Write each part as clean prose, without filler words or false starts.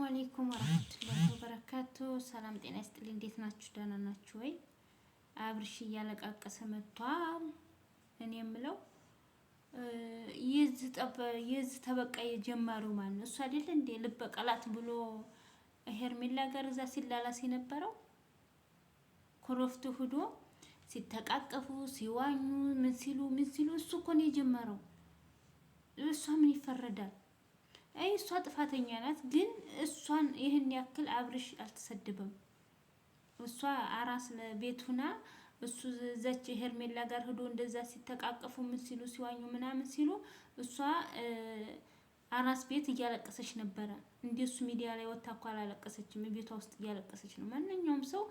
አለይኩም ወራህመቱላሂ ወበረካቱ። ሰላም ጤና ይስጥልኝ። እንዴት ናችሁ? ደህና ናችሁ ወይ? አብርሽ እያለቃቀሰ መጥቷል። እኔ የምለው የዚህ ተበቃ የጀመረው ማን ነው? እሱ አይደለ እንዴ ልበቀላት ብሎ ሄርሜላ ጋር እዛ ሲላላስ የነበረው ኮረፍቱ ሂዶ ሲተቃቀፉ ሲዋኙ ምን ሲሉ እሱ እኮ ነው የጀመረው። እሷ ምን ይፈረዳል? አይ እሷ ጥፋተኛ ናት፣ ግን እሷን ይህን ያክል አብርሽ አልተሰደበም። እሷ አራስ ቤት ሁና እሱ ዘች ሄርሜላ ጋር ሄዶ እንደዛ ሲተቃቀፉ ምን ሲሉ ሲዋኙ ምናምን ሲሉ እሷ አራስ ቤት እያለቀሰች ነበረ። እንደሱ ሚዲያ ላይ ወጣ እኮ አላለቀሰችም፣ ቤቷ ውስጥ እያለቀሰች ነው። ማንኛውም ሰው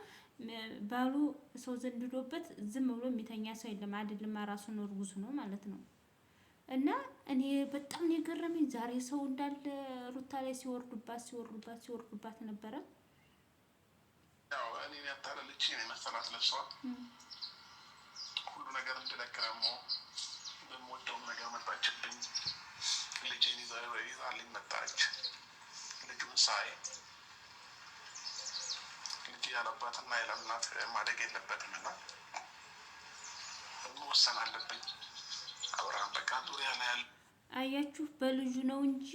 ባሉ ሰው ዘንድዶበት ዝም ብሎ የሚተኛ ሰው የለም። አይደለም ራሱን እርጉዝ ነው ማለት ነው። እና እኔ በጣም ነው የገረመኝ ዛሬ ሰው እንዳለ ሩታ ላይ ሲወርዱባት ነበረ። ያው እኔ ያታለልች እኔ መሰላት ለብሷ ሁሉ ነገር እንድለቅ ደግሞ በምወደውም ነገር መጣችብኝ። ልጄን ይዛልኝ መጣች። ልጁን ሳይ ልጅ ያለባትና ያለእናት ማደግ የለበትም እና መወሰን አለብኝ። አብርሃም በቃ ዙሪያ ላይ ያለ አያችሁ በልጁ ነው እንጂ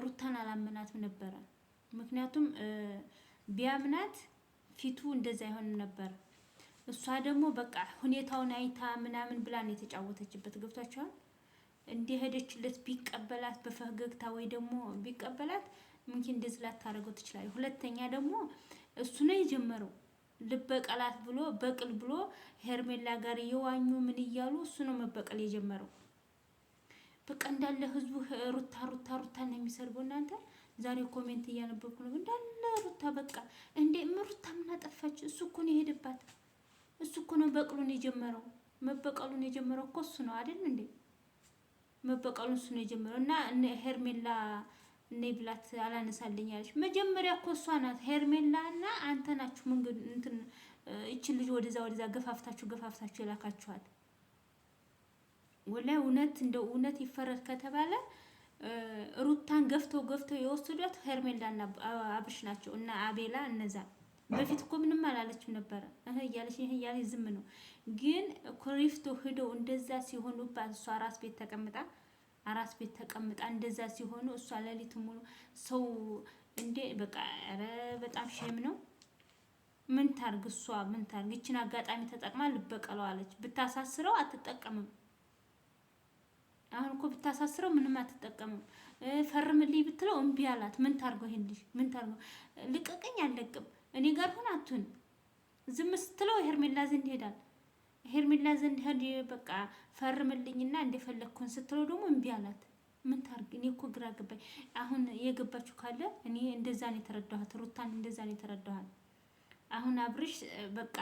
ሩታን አላመናትም ነበረ። ምክንያቱም ቢያምናት ፊቱ እንደዛ አይሆንም ነበር። እሷ ደግሞ በቃ ሁኔታውን አይታ ምናምን ብላ ነው የተጫወተችበት። ገብቷችኋል? እንደሄደችለት ቢቀበላት በፈገግታ ወይ ደግሞ ቢቀበላት ምንኪን እንደዚህ ላታደርገው ትችላለች። ሁለተኛ ደግሞ እሱ ነው የጀመረው ልበቀላት ብሎ በቅል ብሎ ሄርሜላ ጋር እየዋኙ ምን እያሉ እሱ ነው መበቀል የጀመረው። በቃ እንዳለ ህዝቡ ሩታ ነው የሚሰርበው። እናንተ ዛሬ ኮሜንት እያነበብኩ ነው እንዳለ ሩታ በቃ እንዴ ሩታ ምን አጠፋች? እሱ እኮ ነው የሄደባት። እሱ እኮ ነው በቅሉን የጀመረው። መበቀሉን የጀመረው እኮ እሱ ነው አይደል እንዴ? መበቀሉን እሱ ነው የጀመረው። እና ሄርሜላ እኔ ብላት አላነሳልኝ አለች። መጀመሪያ እኮ እሷ ናት ሄርሜላ እና አንተ ናችሁ መንገድ እንትን እቺን ልጅ ወደዛ ገፋፍታችሁ የላካችኋት። ወላሂ እውነት ይፈረድ ከተባለ ሩታን ገፍተው የወሰዷት ሄርሜላና አብርሽ ናቸው እና አቤላ እነዛ። በፊት እኮ ምንም አላለችም ነበረ እያለች ዝም ነው። ግን ኮሪፍቶ ሄደው እንደዛ ሲሆኑባት እሷ አራስ ቤት ተቀምጣ እንደዛ ሲሆኑ እሷ ሌሊት ሙሉ ሰው እንዴ በቃ ኧረ በጣም ሼም ነው። ምን ታርግ እሷ ምን ታርግ? ይችን አጋጣሚ ተጠቅማ ልበቀለው አለች። ብታሳስረው አትጠቀምም። አሁን እኮ ብታሳስረው ምንም አትጠቀምም። ፈርምልኝ ብትለው እምቢ አላት። ምን ታርገው? ይሄን ልጅ ምን ታርገው? ልቀቀኝ አልለቅም እኔ ጋር ሆነ አቱን ዝም ስትለው ሄርሜላ ዘንድ ይሄዳል። ሄርሜላ ዘንድ ሄድ በቃ ፈርምልኝና እንደፈለግኩን ስትለው ደግሞ እምቢ አላት። ምን ታርግ? እኔ እኮ ግራ ገባኝ። አሁን የገባችሁ ካለ እኔ እንደዛ ነው የተረዳኋት። ሩታን እንደዛ ነው የተረዳኋት። አሁን አብርሽ በቃ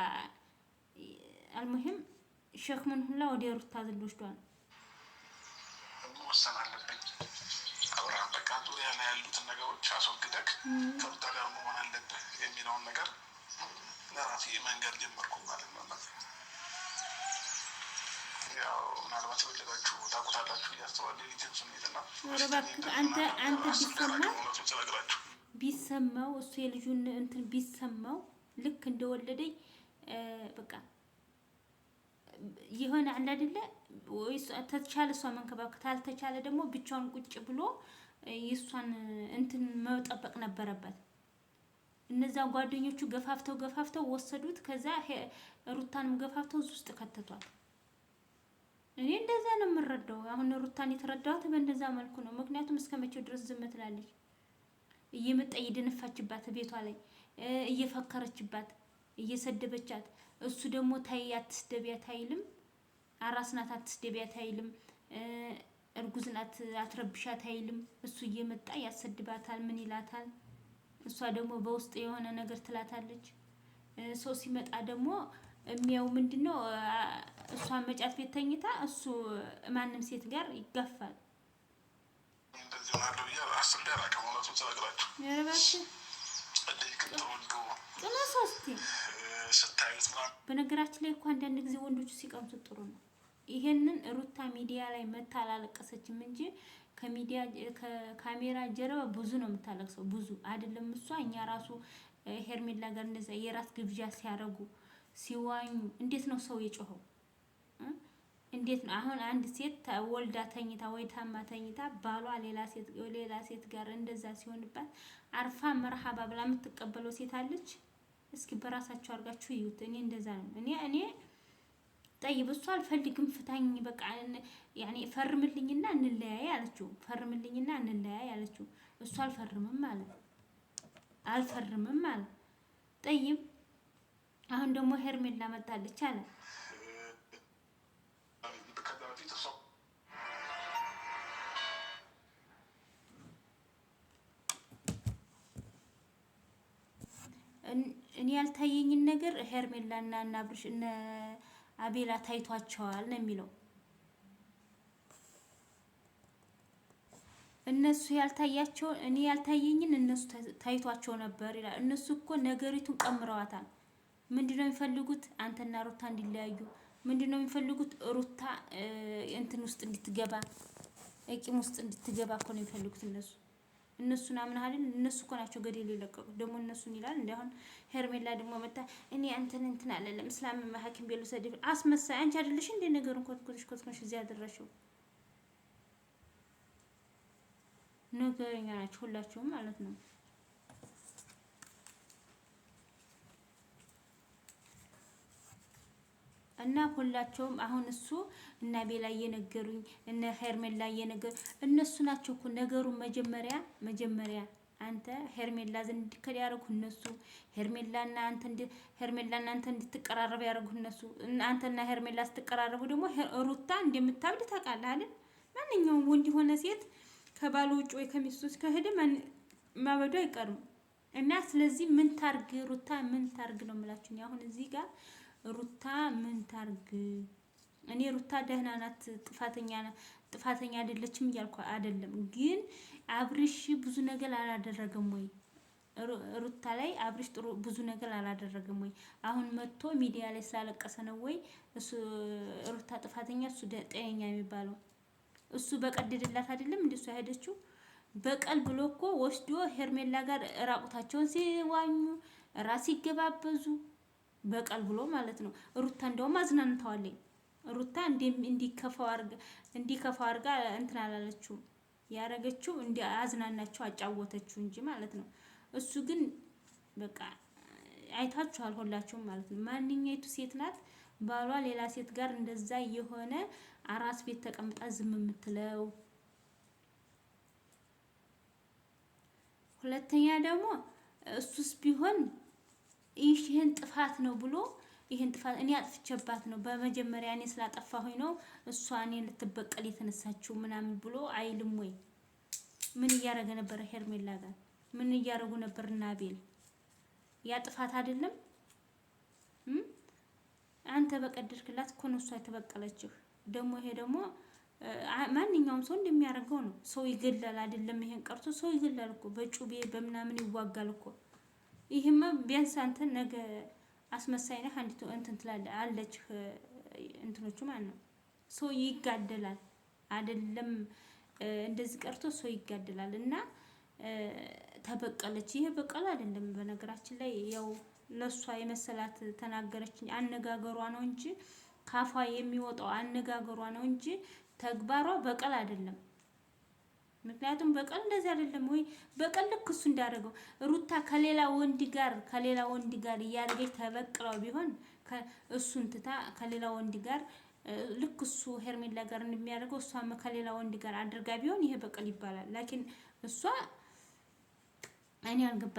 አልሙሂም ሸክሙን ሁላ ወደ ሩታ ዘንድ ወስዷል። መወሰን አለብኝ። አብርሃም በቃ ዙሪያ ላይ ያሉትን ነገሮች አስወግደህ ከሩታ ጋር መሆን አለብህ የሚለውን ነገር ለራሴ መንገድ ጀመርኩ ማለት ነው። ያው ምናልባት የወለዳችሁ ታውቁታላችሁ እያስተዋለ ልጅን ስሜትና አንተ ቢሰማው እሱ የልጁን እንትን ቢሰማው ልክ እንደወለደኝ በቃ የሆነ አንድ አይደለ ወይ ተቻለ እሷ መንከባከት አልተቻለ ደግሞ ብቻውን ቁጭ ብሎ የሷን እንትን መጠበቅ ነበረበት። እነዛ ጓደኞቹ ገፋፍተው ወሰዱት። ከዛ ሩታንም ገፋፍተው ውስጥ ከተቷል። እኔ እንደዛ ነው የምረዳው። አሁን ሩታን የተረዳሁት በእንደዛ መልኩ ነው። ምክንያቱም እስከመቼው ድረስ ዝም ትላለች? እየመጣ እየደነፋችባት ቤቷ ላይ እየፈከረችባት እየሰደበቻት፣ እሱ ደግሞ ታይ አትስደቢያት አይልም። አራስ ናት አትስደቢያት አይልም። እርጉዝ ናት አትረብሻት አይልም። እሱ እየመጣ ያሰድባታል። ምን ይላታል? እሷ ደግሞ በውስጥ የሆነ ነገር ትላታለች። ሰው ሲመጣ ደግሞ የሚያው ምንድነው እሷን መጫት ቤት ተኝታ እሱ ማንም ሴት ጋር ይጋፋል። እንደዚህ ሆናለሁ ብዬ አስቤ አላውቅም። እውነቱን ስነግራችሁ በነገራችን ላይ እኮ አንዳንድ ጊዜ ወንዶቹ ሲቀምሱ ጥሩ ነው። ይሄንን ሩታ ሚዲያ ላይ መታ አላለቀሰችም እንጂ ከሚዲያ ከካሜራ ጀርባ ብዙ ነው የምታለቅሰው። ብዙ አይደለም እሷ እኛ ራሱ ሄርሜላ ጋር እንደዛ የራት ግብዣ ሲያረጉ ሲዋኙ እንዴት ነው ሰው የጮኸው? እንዴት ነው አሁን አንድ ሴት ወልዳ ተኝታ ወይ ታማ ተኝታ ባሏ ሌላ ሴት ጋር እንደዛ ሲሆንባት አርፋ መርሃባ ብላ የምትቀበለው ሴት አለች? እስኪ በራሳችሁ አድርጋችሁ እዩት። እኔ እንደዛ ነው። እኔ ጠይብ እሷ አልፈልግም ፍታኝ በቃ ያኔ ፈርምልኝና እንለያይ አለችው። ፈርምልኝና እንለያይ አለችው። እሷ አልፈርምም ማለት አልፈርምም ማለት ጠይብ አሁን ደግሞ ሄርሜላ መጣለች አለ እኔ ያልታየኝን ነገር ሄርሜላና እና አብርሽ እነ አቤላ ታይቷቸዋል ነው የሚለው። እነሱ ያልታያቸው እኔ ያልታየኝን እነሱ ታይቷቸው ነበር ይላል። እነሱ እኮ ነገሪቱን ቀምረዋታል። ምንድነው የሚፈልጉት? አንተና ሩታ እንዲለያዩ። ምንድነው የሚፈልጉት? ሩታ እንትን ውስጥ እንድትገባ እቂም ውስጥ እንድትገባ እኮ ነው የሚፈልጉት እነሱ። እነሱን አምናሃል? እነሱ እኮ ናቸው ገደል የለቀቁት። ደግሞ እነሱን ይላል እንዴ አሁን ሄርሜላ ደግሞ መጣ እኔ እንትን አለለም እስላም ሐኪም ቤት ልውሰድ። አስመሳይ አንቺ አይደለሽ እንዴ ነገሩን ኮትኮትሽ እዚህ ያደረሽው? ነገረኛ ናችሁ ሁላችሁም ማለት ነው። እና ሁላቸውም አሁን እሱ እና ቤላ እየነገሩኝ እነ ሄርሜላ እየነገሩ እነሱ ናቸው እኮ ነገሩን መጀመሪያ አንተ ሄርሜላ ዘንድ እንድትከድ ያደረጉ እነሱ ሄርሜላና አንተ እንድትቀራረቡ ያደረጉ እነሱ። አንተና ሄርሜላ ስትቀራረቡ ደግሞ ሩታ እንደምታብድ ታውቃለህ አይደል? ማንኛውም ወንድ ሆነ ሴት ከባሉ ውጭ ወይ ከሚስቶች ከሄደ ማበዱ አይቀርም። እና ስለዚህ ምን ታርግ ሩታ ምን ታርግ ነው የምላችሁ። አሁን እዚህ ጋር ሩታ ምን ታርግ? እኔ ሩታ ደህና ናት፣ ጥፋተኛ አይደለችም እያልኩ አይደለም። ግን አብርሽ ብዙ ነገር አላደረገም ወይ? ሩታ ላይ አብርሽ ጥሩ ብዙ ነገር አላደረገም ወይ? አሁን መጥቶ ሚዲያ ላይ ስላለቀሰ ነው ወይ እሱ ሩታ ጥፋተኛ እሱ ጤነኛ የሚባለው? እሱ በቀደደላት አይደለም እንደሱ ያሄደችው በቀል ብሎ እኮ ወስዶ ሄርሜላ ጋር ራቁታቸውን ሲዋኙ ራስ ሲገባበዙ በቀል ብሎ ማለት ነው። ሩታ እንደውም አዝናንተዋለኝ። ሩታ እንዲከፋው አርጋ እንትን አላለችው። ያረገችው አዝናናቸው አጫወተችው እንጂ ማለት ነው። እሱ ግን በቃ አይታችኋል ሁላችሁም ማለት ነው። ማንኛይቱ ሴት ናት ባሏ ሌላ ሴት ጋር እንደዛ የሆነ አራስ ቤት ተቀምጣ ዝም የምትለው? ሁለተኛ ደግሞ እሱስ ቢሆን ይሄን ጥፋት ነው ብሎ ይሄን ጥፋት እኔ አጥፍቼባት ነው በመጀመሪያ እኔ ስላጠፋሁኝ ነው እሷ እኔን ልትበቀል የተነሳችው ምናምን ብሎ አይልም ወይ? ምን እያረገ ነበር ሄርሜላ ጋር? ምን እያረጉ ነበር እና አቤል? ያ ጥፋት አይደለም? አንተ በቀደድክላት እኮ ነው እሷ የተበቀለችህ። ደግሞ ይሄ ደግሞ ማንኛውም ሰው እንደሚያደርገው ነው። ሰው ይገላል አይደለም? ይሄን ቀርቶ ሰው ይገላል እኮ በጩቤ በምናምን ይዋጋል እኮ። ይሄማ ቢያንስ አንተ ነገ አስመሳይ ነህ አንዲት እንትን ትላለህ አለች እንትኖቹ ማለት ነው። ሰው ይጋደላል አይደለም? እንደዚህ ቀርቶ ሰው ይጋደላል። እና ተበቀለች። ይሄ በቀል አይደለም በነገራችን ላይ ያው ለሷ የመሰላት ተናገረች። አነጋገሯ ነው እንጂ ካፏ የሚወጣው አነጋገሯ ነው እንጂ ተግባሯ በቀል አይደለም። ምክንያቱም በቀል እንደዚህ አይደለም ወይ? በቀል ልክ እሱ እንዳደረገው ሩታ ከሌላ ወንድ ጋር እያደረገች ተበቅለው ቢሆን እሱን ትታ ከሌላ ወንድ ጋር ልክ እሱ ሄርሜላ ጋር እንደሚያደርገው እሷ ከሌላ ወንድ ጋር አድርጋ ቢሆን ይሄ በቀል ይባላል። ላኪን እሷ እኔ አልገባኝም።